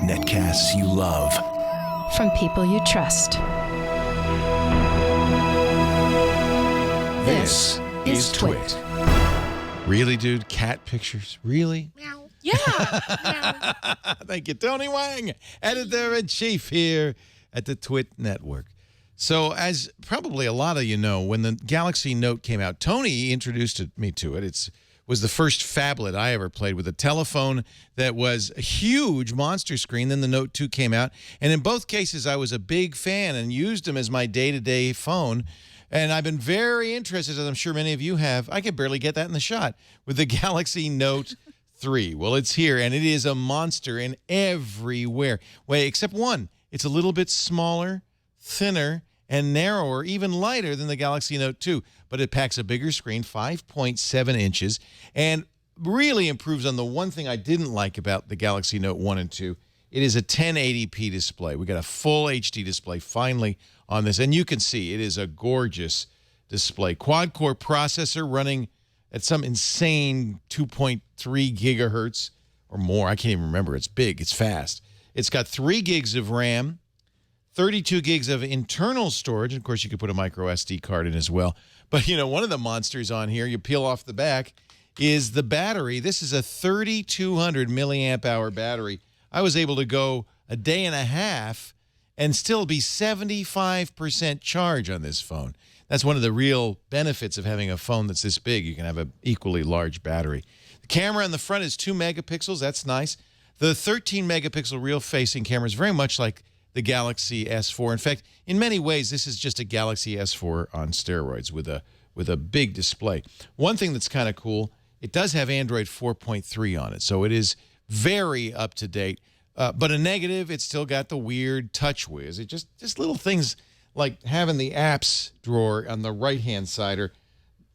Netcasts you love. From people you trust. This is Twit. Really, dude? Cat pictures? Really? Meow. Yeah. Thank you, Tony Wang, editor-in-chief here at the Twit Network. So, as probably a lot of you know, when the Galaxy Note came out, Tony introduced me to it. It was the first phablet I ever played with a telephone that was a huge monster screen. Then the Note 2 came out. And in both cases, I was a big fan and used them as my day-to-day phone. And I've been very interested, as I'm sure many of you have. I could barely get that in the shot with the Galaxy Note 3. Well, it's here, and it is a monster in everywhere. Wait, except one. It's a little bit smaller, thinner, and narrower, even lighter than the Galaxy Note 2. But it packs a bigger screen, 5.7 inches, and really improves on the one thing I didn't like about the Galaxy Note 1 and 2. It is a 1080p display. We got a full HD display finally on this, and you can see it is a gorgeous display. Quad-core processor running at some insane 2.3 gigahertz or more. I can't even remember. It's big. It's fast. It's got 3 gigs of RAM, 32 gigs of internal storage. And of course, you could put a micro SD card in as well. But, you know, one of the monsters on here, you peel off the back, is the battery. This is a 3,200 milliamp hour battery. I was able to go a day and a half and still be 75% charge on this phone. That's one of the real benefits of having a phone that's this big. You can have an equally large battery. The camera in the front is 2 megapixels. That's nice. The 13 megapixel real-facing camera is very much like the Galaxy S4. In fact, in many ways, this is just a Galaxy S4 on steroids with a big display. One thing that's kind of cool, it does have Android 4.3 on it, so it is very up to date. But a negative, it's still got the weird TouchWiz. It just little things like having the apps drawer on the right-hand side or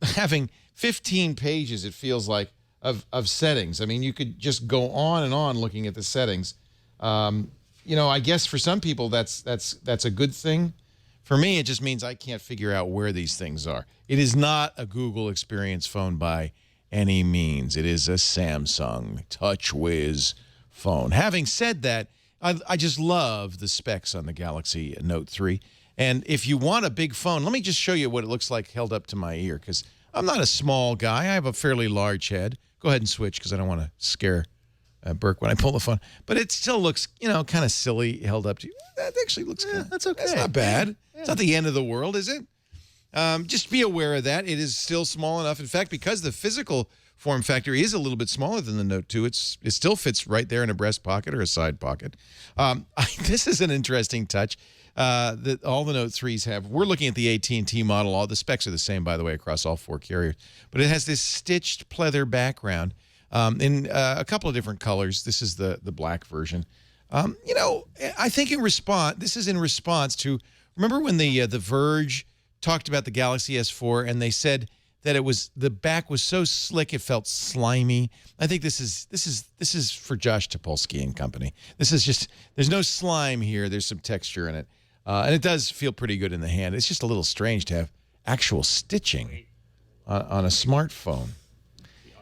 having 15 pages, it feels like, of settings. I mean, you could just go on and on looking at the settings. You know, I guess for some people that's a good thing. For me, it just means I can't figure out where these things are. It is not a Google Experience phone by any means. It is a Samsung TouchWiz phone. Having said that, I just love the specs on the Galaxy Note 3. And if you want a big phone, let me just show you what it looks like held up to my ear, because I'm not a small guy. I have a fairly large head. Go ahead and switch, because I don't want to scare Burke when I pull the phone. But it still looks, you know, kind of silly held up to you. That actually looks good. That's okay. It's not bad. Yeah. It's not the end of the world, is it? Just be aware of that. It is still small enough. In fact, because the physical form factor is a little bit smaller than the Note 2, it still fits right there in a breast pocket or a side pocket. This is an interesting touch that all the Note 3s have. We're looking at the AT&T model. All the specs are the same, by the way, across all 4 carriers. But it has this stitched pleather background in a couple of different colors. This is the black version. You know, I think this is in response to, remember when the Verge talked about the Galaxy S4 and they said that the back was so slick it felt slimy. I think this is for Josh Topolsky and company. This is just, there's no slime here. There's some texture in it. And it does feel pretty good in the hand. It's just a little strange to have actual stitching on a smartphone.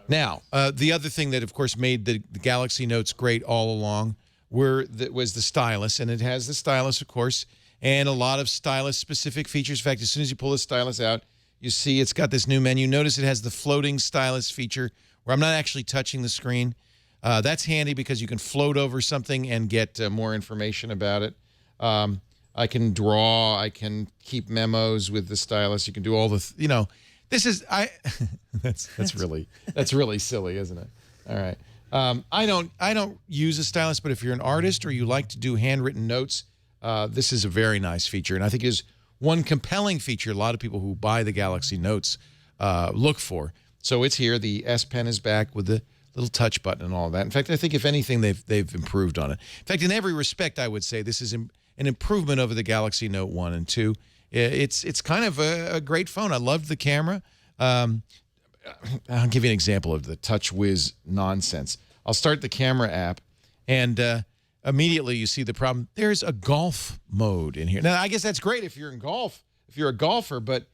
Now, the other thing that, of course, made the Galaxy Notes great all along was the stylus. And it has the stylus, of course, and a lot of stylus-specific features. In fact, as soon as you pull the stylus out, you see it's got this new menu. Notice it has the floating stylus feature where I'm not actually touching the screen. That's handy because you can float over something and get more information about it. I can draw. I can keep memos with the stylus. You can do all the, you know, this is, that's really silly, isn't it? All right. I don't use a stylus, but if you're an artist or you like to do handwritten notes, this is a very nice feature. And I think it is one compelling feature a lot of people who buy the Galaxy Notes look for. So it's here. The S Pen is back with the little touch button and all of that. In fact, I think if anything, they've improved on it. In fact, in every respect, I would say this is an improvement over the Galaxy Note 1 and 2. It's kind of a great phone. I loved the camera. I'll give you an example of the TouchWiz nonsense. I'll start the camera app, and immediately you see the problem. There's a golf mode in here. Now, I guess that's great if you're in golf, if you're a golfer, but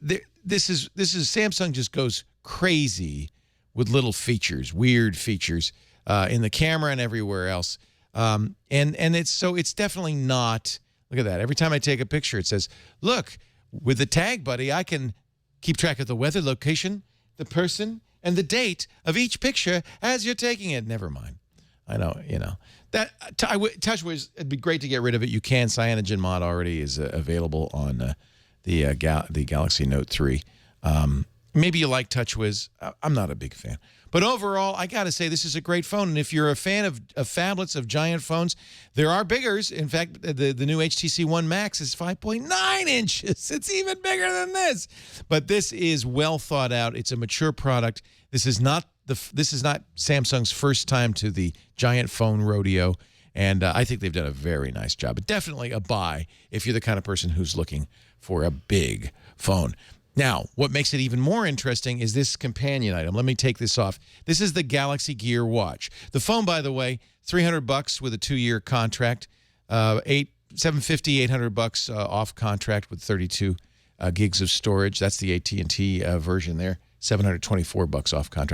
this is Samsung just goes crazy with little features, weird features. in the camera and everywhere else. And it's definitely not. Look at that. Every time I take a picture, it says, "Look, with the Tag Buddy, I can keep track of the weather, location, the person, and the date of each picture as you're taking it." Never mind. I know, that TouchWiz. It'd be great to get rid of it. You can. Cyanogen Mod already is available on the Galaxy Note 3. Maybe you like TouchWiz. I'm not a big fan. But overall, I got to say, this is a great phone. And if you're a fan of phablets, of giant phones, there are biggers. In fact, the new HTC One Max is 5.9 inches. It's even bigger than this. But this is well thought out. It's a mature product. This is not Samsung's first time to the giant phone rodeo. And I think they've done a very nice job. But definitely a buy if you're the kind of person who's looking for a big phone. Now, what makes it even more interesting is this companion item. Let me take this off. This is the Galaxy Gear Watch. The phone, by the way, $300 with a 2-year contract, $750, $800 off contract with 32 gigs of storage. That's the AT&T version there. $724 off contract.